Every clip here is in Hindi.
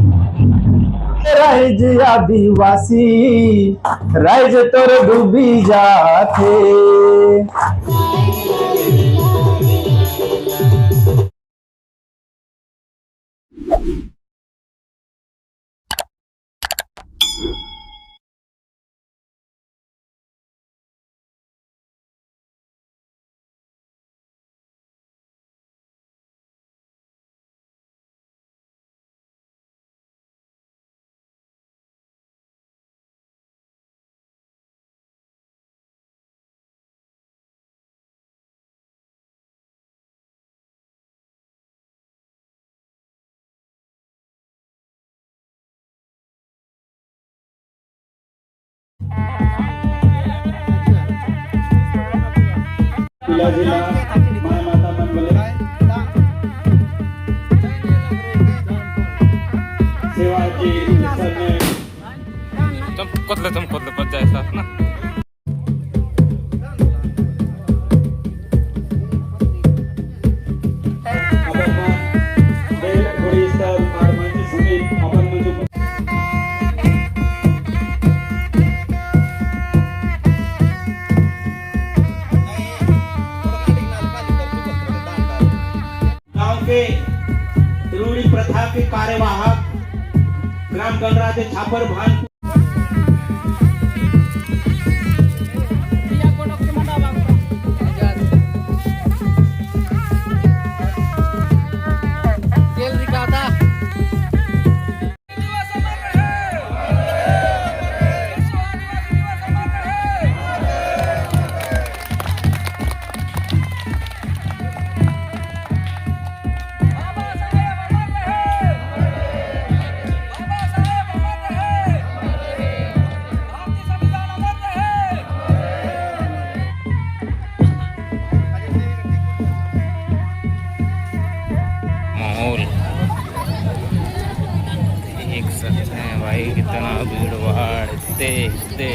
राइज आदिवासी राइज तोर डूबी जाथे। चमकोतलं पण जायचं ना. गांव के रूढ़ी प्रथा के कार्यवाहक ग्राम गणराज्य छापर भान माहौल देख सकते हैं भाई, कितना भीड़ भाड़ इतने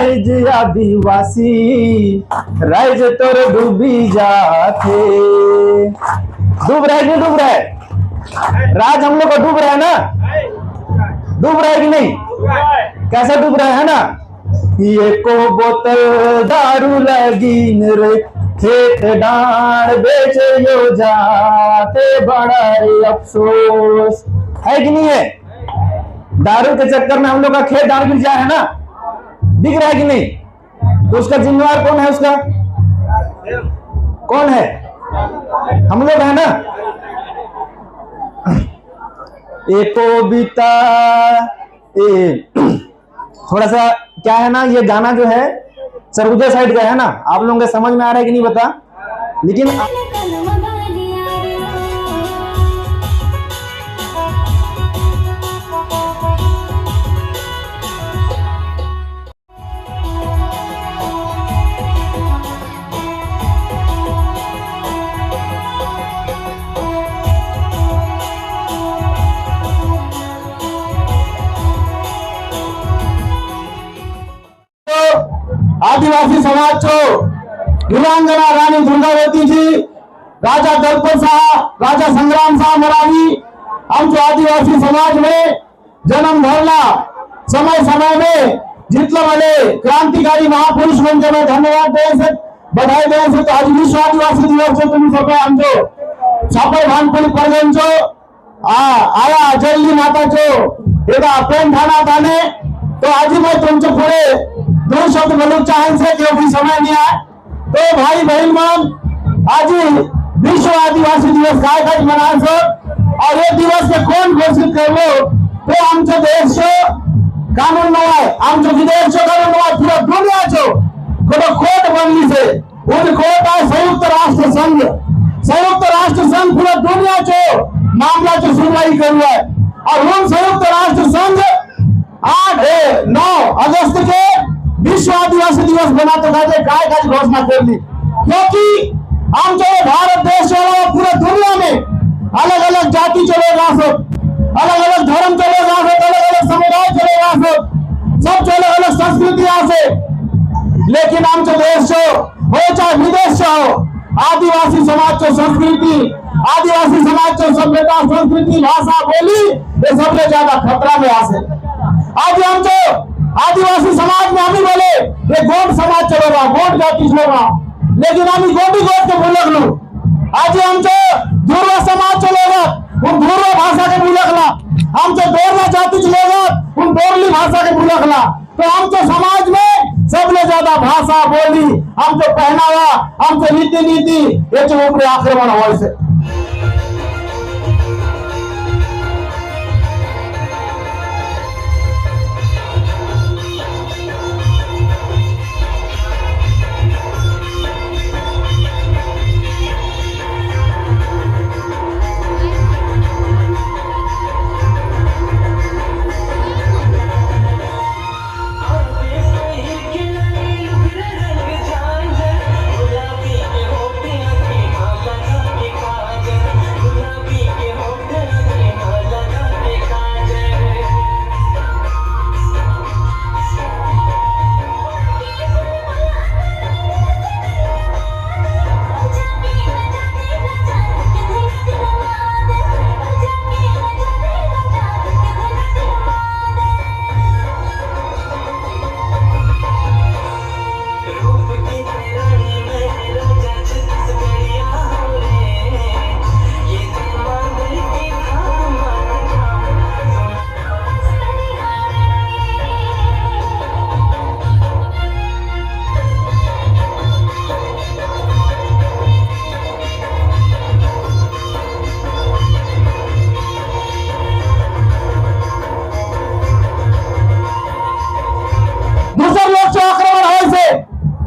राइज आदिवासी राइज तोर डूबी जाते। डूब रहे कि डूब रहे? राज हम लोग को डूब रहे है ना? डूब रहे कि नहीं? कैसे डूब रहे हैं ना? ये को बोतल दारू लगी रे, खेत डांड बेचे यो जाते, बड़ा रे अफसोस है कि नहीं है? दारू के चक्कर में हम लोग का खेत डांड गिर जाए है ना? दिख रहा है कि नहीं? तो उसका जिम्मेवार कौन है? उसका कौन है? हम लोग है ना? एको बीता थोड़ा सा क्या है ना, ये गाना जो है सरगुजा साइड का है ना, आप लोगों के समझ में आ रहा है कि नहीं बता, लेकिन आदिवासी समाज को वीरांगना रानी दुर्गावती जी, राजा दलपत शाह, राजा संग्राम शाह मरावी आमचो आदिवासी समाज में जन्म भरला समय समय में जितले मले क्रांतिकारी महापुरुष म्हणजे मैं धन्यवाद दे बधाई दे। तो आज विश्व आदिवासी दिवस છે तुम्ही सगळे आमचो छापर भानपली परगणचो आया जल्दी माताचो एका प्रेम थाना थाने। तो आज मैं तुमचे पुढे दो शब्द बोलना चाहें से क्योंकि समय नहीं है। तो भाई बहन मन आज विश्व आदिवासी दिवस काय मनाए सो, और ये दिवस के कौन घोषित करलो? तो आमचो देश कानून नवा आमचो विदेश कानून नवा पूरा दुनिया चो कोनो कोर्ट बनली से उन कोर्ट है संयुक्त राष्ट्र संघ। संयुक्त राष्ट्र संघ पूरा दुनिया चो मामला चो सुनवाई कर रहा है। और उन संयुक्त राष्ट्र संघ 8-9 अगस्त के विश्व आदिवासी दिवस बनाते खाते काय काय घोषणा कर दी, क्योंकि हम जो भारत देश वाला पूरे दुनिया में अलग अलग जाति चलेगा सब, अलग अलग धर्म चलेगा सब, अलग अलग समुदाय चलेगा सब, सब अलग अलग संस्कृति से, लेकिन हम जो देश हो चाहे विदेश हो आदिवासी समाज की संस्कृति, आदिवासी समाज की सभ्यता, संस्कृति, भाषा, बोली ये सबसे ज्यादा खतरा में आसे। आज हम जो आदिवासी समाज में हम बोले ये गोंड समाज चलेगा, गोंड जाति चलेगा, लेकिन हम गोंडी गोट के भूलक लो। आज हम जो धुर्वा समाज चलेगा उन धुर्वा भाषा के भूलकला, हम जो दोरला जाति चलेगा उन दोरली भाषा के भूलकला। तो हम जो समाज में सबसे ज्यादा भाषा, बोली, हम जो पहनावा, हम जो रीति नीति ये जो ऊपर आक्रमण हो से।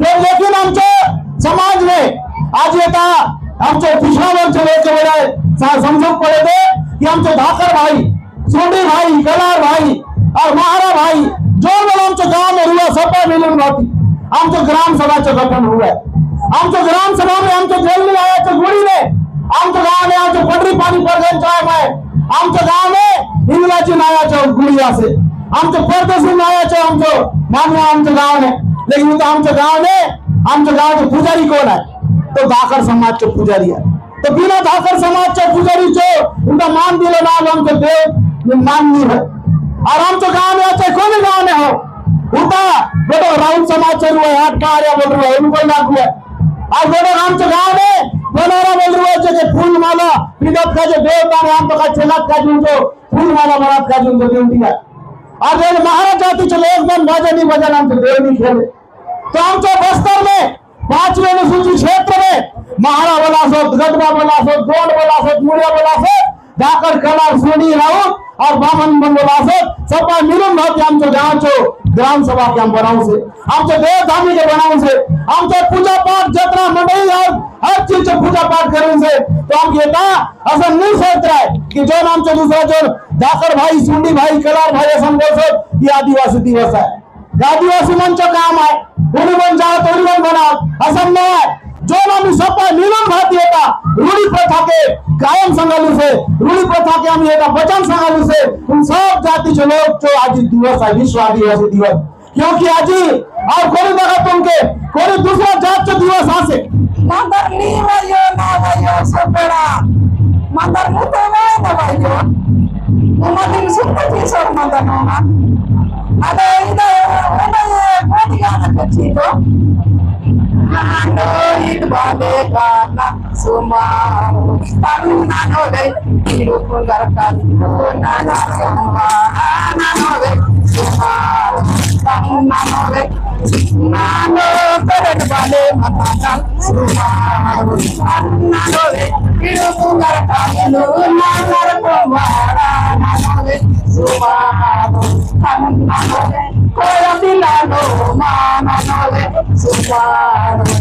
लेकिन आमच्या समाज में आज येता आमचे पिछड़ा वर्ग लोग समझ पड़े थे कि आमचे धाकर भाई, सोडी भाई, कलार भाई और महारा भाई जो लोग आमचे गांव में हुआ सपा मिलन होती आमचे ग्राम सभा चे गठन हुआ। आमचे ग्राम सभा में आमचे जेल में आया चे गुड़ी में, आमचे गांव में आमचे पटरी पानी परगन चाय में, आमचे गांव में इंग्रजी आया चे गुड़िया से, आमचे परदेशी आया चे आमचे मानवा आमचे गांव में लेकिन इथं आमच्या गावाचे पुजारी कोण आहे? तो धाकर समाजचे पुजारी आहे. तो बिना धाकर समाजच्या पुजारीचे उनका मान दिलं ना आमचे देव माननीय है. और आमच्या गाव में ऐसे कोई गाँव में हो उनका बेटो राहुल समाज से हुआ हाथ कार्य बोल रहा है उनको लागू है. आज बेटो आमच्या गाव में बनारा बोल रहा है कि फूलमाला विनोद का जो देवता है आम तो का चेलात का जो फूलमाला बनात का जो देव दिया. आज ये महाराज जाति चले एक दिन बाजा नहीं बजा नाम से देव नहीं खेले. तो आमच्या बस्तर में 5वें अनुसूचित क्षेत्र में महारा बोला सो गदबा बोला सो गोंड बोला सो मुड़िया बोला सो धाकर कला सोनी राउत और बामन बोला सो सब मिलून भाती आमच्या गावचो ग्राम सभा के हम बनाऊ से आमच्या देवधामी के बनाऊ से आमच्या पूजा पाठ जत्रा मंडई और हर चीज पूजा पाठ करून से तो हम येता असं नहीं सोच रहा है कि जो आमच्या दूसरा जो धाकर भाई सुंडी भाई कलार भाई असं बोलतो ये आदिवासी दिवस है. आदिवासी मंच काम है उन्हीं बन जाओ तो उन्हीं बनाओ असं नहीं है. जो आम्ही स्वतः मिलन भाती होता रूढ़ी प्रथा के कायम संगालू से रूढ़ी प्रथा के हम एक वचन संगालू से उन सब जाति के लोग जो आज दिवस है विश्व आदिवासी दिवस. क्योंकि आज और कोई जगह तुमके कोई दूसरा जात के दिवस आसे मंदर नी वायो ना वायो सोपेड़ा मंदर मुते ना वायो उमदिन सुनते थी सर मंदर ना अरे इधर कोटिया ना कचीतो Nano it bale kana sumaru tanu nano le iru pungar kanu nano nano le sumaru tanu nano le nano pered bale matakan sumaru nano le iru pungar kanu nano kumara nano le sumaru tanu nano le koya dilano nano le sumaru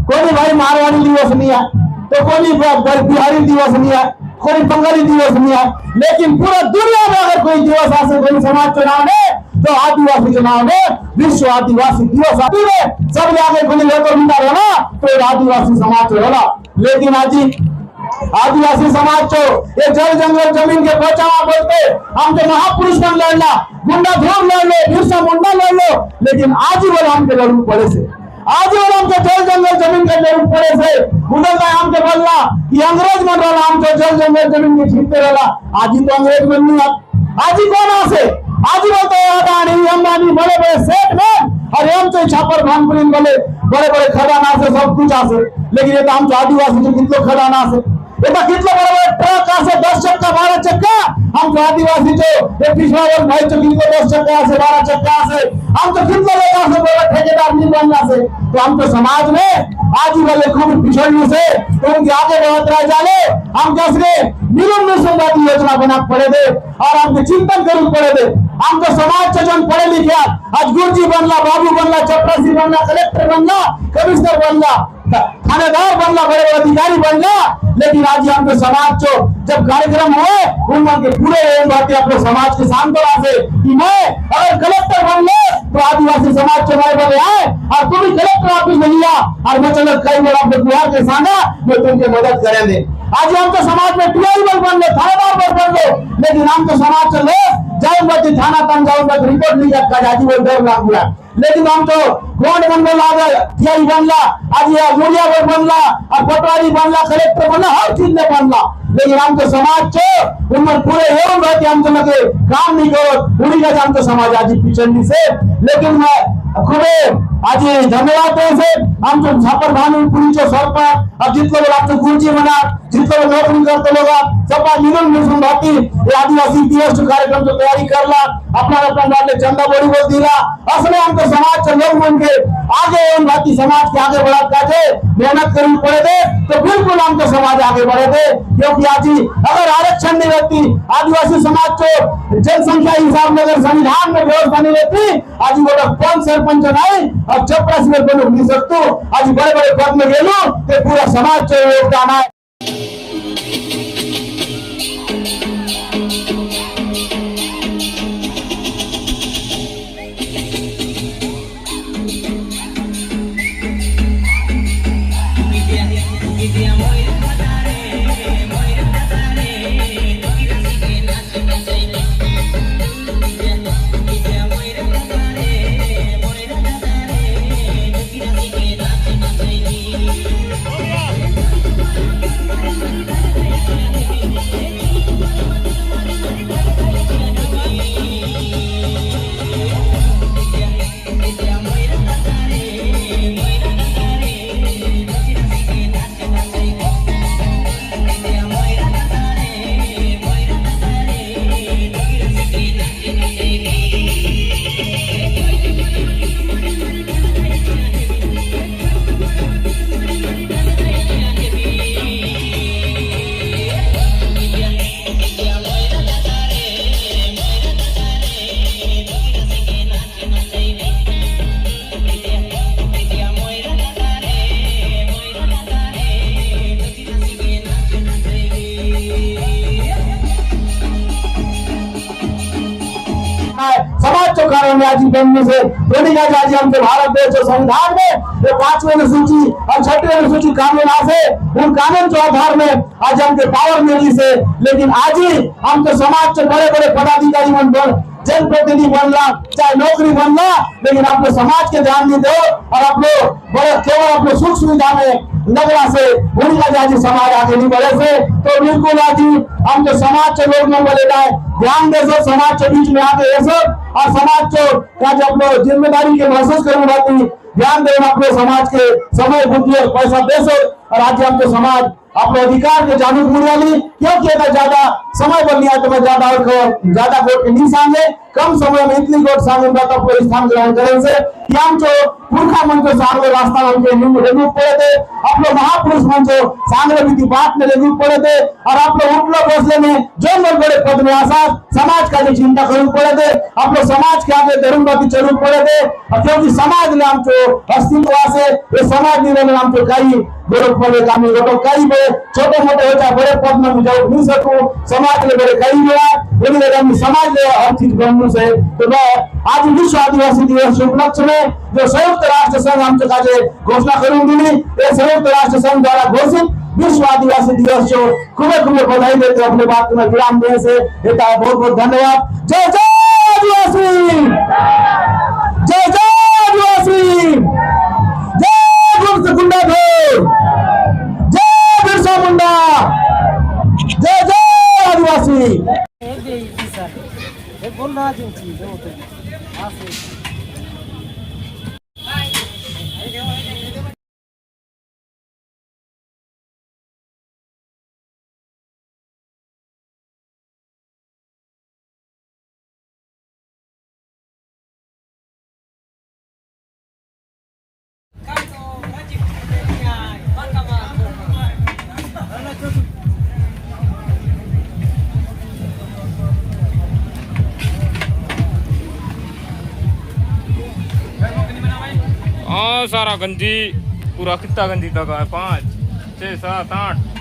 कोई भाई मारवाड़ी दिवस नहीं है तो कोई बिहारी दिवस नहीं है कोई बंगाली दिवस नहीं है लेकिन पूरा दुनिया में अगर कोई दिवस ऐसे कोई समाज चुनाव में तो आदिवासी चुनाव में विश्व आदिवासी दिवस आती है सब जाके कोई लेकर मिला रहा तो आदिवासी समाज होला. लेकिन आज आदिवासी समाज चो ये जल जंगल जमीन के बचावा बोलते हम तो महापुरुष बन लड़ना गुंडा धूम लड़ लो बिरसा मुंडा लड़ लो लेकिन आज ही बोला हमके लड़ू पड़े से आज ही बोला हमके जल जंगल जमीन के लड़ू पड़े से उधर का हमके बोलना कि अंग्रेज बन रहा हमको जल जंगल जमीन के छीनते रहा. आज ही तो अंग्रेज बन नहीं आज ही कौन आसे आज ही बोलते अदानी अंबानी बड़े बड़े सेठ में और हम तो छापर भानपुरी बोले बड़े बड़े खदाना से सब कुछ आसे लेकिन ये तो हम तो आदिवासी जो कितने खदाना से एका कितलं बरोबर ट्रक असे 10 चक्का 12 चक्का आमच्या आदिवासीचे पिछड़ा वर्ग भाई तो कितलं 10 चक्का असे 12 चक्का असे आमचं कितलं लोक असे बरोबर ठेकेदार नहीं बनना से तो हम तो समाज में आज वाले खूब पिछड़ने से तो उनके आगे बढ़त रह जाले हम कैसे मिलन संवादी योजना बना पड़े थे और हमके चिंतन करना पड़े थे हम तो समाज से जन पढ़े लिखे आज गुरुजी बनला बाबू बनला चपरासी बनला कलेक्टर बनला कमिश्नर बनला थानेदार बनला बड़े बड़े अधिकारी बनला लेकिन आज हम तो समाज को जब कार्यक्रम हुए उनके पूरे बातें अपने समाज के सामने से कि मैं अगर कलेक्टर बन ले तो आदिवासी समाज के मैं बने आए और तुम भी कलेक्टर ऑफिस में लिया और मैं चलो कई बार अपने बिहार के सामने मैं तुमकी मदद करेंगे आज हम तो समाज में टीआई बन लो थानेदार बन लो लेकिन हम तो समाज से लोग जाऊंगा थाना तक जाऊंगा रिपोर्ट नहीं करता आज वो डर लाग गया लेकिन हम तो गोंड बनला टीआई बनला आज ये मुड़िया बनला और पटवारी बनला कलेक्टर बनला हर चीज में बनला लेकिन हम तो समाज को उम्र पूरे एवं रहते हम तो लगे काम नहीं करो पूरी का हम तो समाज आज पिछड़ी से लेकिन मैं खूबे आज धन्यवाद दे से हम जो छापर भानु पुरी जो सर पर अब जितने लोग आप तो गुरुजी बना जितने लोग नौकरी करते लोग सब मिलन मिशन भाती ये आदिवासी दिवस कार्यक्रम जो तैयारी करला अपना अपना नाले चंदा बोली बोल दिला असले हम तो समाज के लोग बन के आगे एवं भाती समाज के आगे बढ़ा काजे मेहनत करनी पड़े थे तो बिल्कुल हम तो समाज आगे बढ़े थे क्योंकि आज अगर आरक्षण नहीं रहती आदिवासी समाज को जनसंख्या हिसाब में अगर संविधान में व्यवस्था नहीं रहती आज वो कौन सरपंच नहीं और चपरासी में बनो नहीं सकते आज बड़े बड़े पद में गेलो तो पूरा समाज को योगदान है समाज कारण आज बनने से आज हम भारत देश संविधान में 5वें अनुसूची और 6वीं अनुसूची कानून आसे उन कानून के आधार में आज हमके पावर मिली से लेकिन आज ही हम तो समाज के बड़े बड़े पदाधिकारी बन जनप्रतिनिधि बनला चाहे नौकरी बनला लेकिन अपने समाज के ध्यान नहीं दो और अपने बड़े केवल अपने सुख सुविधा में लगना से उनका आज समाज आगे नहीं बढ़े से तो बिल्कुल आज हम जो समाज के लोग में बोले जाए ध्यान दे सो समाज के बीच में आके ऐसे और समाज को आज अपने जिम्मेदारी के महसूस करने वाली ध्यान देना अपने समाज के समय बुद्धि और पैसा दे सो और आज हम तो समाज अपने अधिकार के जागरूक होने वाली क्योंकि अगर ज्यादा समय बन गया तो मैं ज्यादा वोट नहीं सांगे कम समय में इतनी वोट सांगे तो स्थान ग्रहण करें से हम जो पुरखा मन को सांगे रास्ता रेगू पड़े थे अपने महापुरुष मन जो सांगे विधि बात में रेगू पड़े थे और अपने उठलो बसले में जो लोग बड़े पद में आशा समाज का जो चिंता करनी पड़े थे अपने समाज के आगे धर्मवादी चलू पड़े थे क्योंकि समाज ने हम जो अस्तित्व से ये समाज निर्णय हम जो कई गोरख पड़े काम कई बड़े छोटे मोटे होता बड़े पद में मुझे नहीं सकूं समाज ले बड़े कई गया समाज ले हर चीज बनने से तो मैं आज विश्व आदिवासी दिवस उपलक्ष्य में जो संयुक्त राष्ट्र संघ हम घोषणा करूंगी ये संयुक्त राष्ट्र संघ द्वारा घोषित विश्व आदिवासी दिवस जो खूबे खूबे बधाई देते अपने बात में विराम देने से बहुत बहुत धन्यवाद जय जय आदिवासी जय जय आदिवासी जय गुंडाधर जय बिरसा मुंडा जय जय आदिवासी बोल रहा हाँ सारा गंजी पूरा कितना गंजी तक है 5 6 7 8।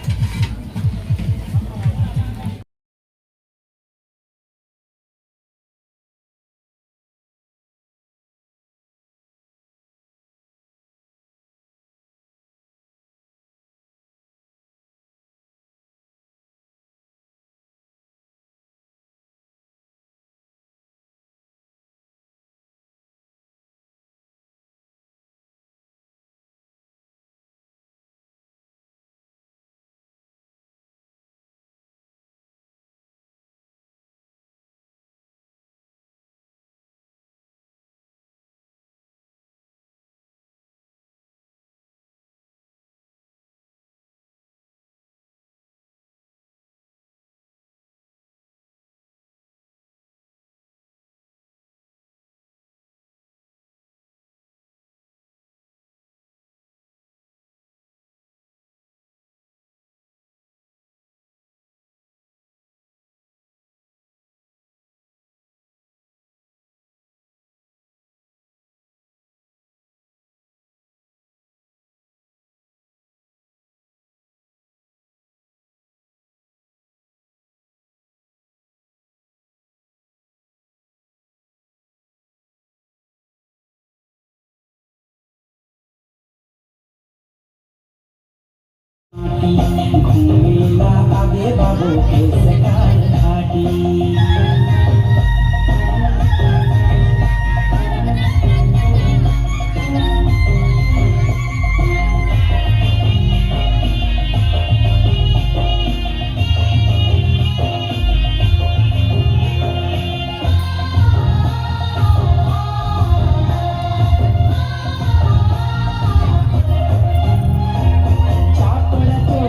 घूमेला आगे बाबू के सकाल घाटी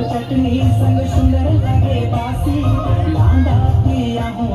चटनी संग सुंदर लगे बासी लांडा पिया हूँ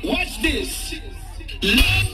Watch this. Love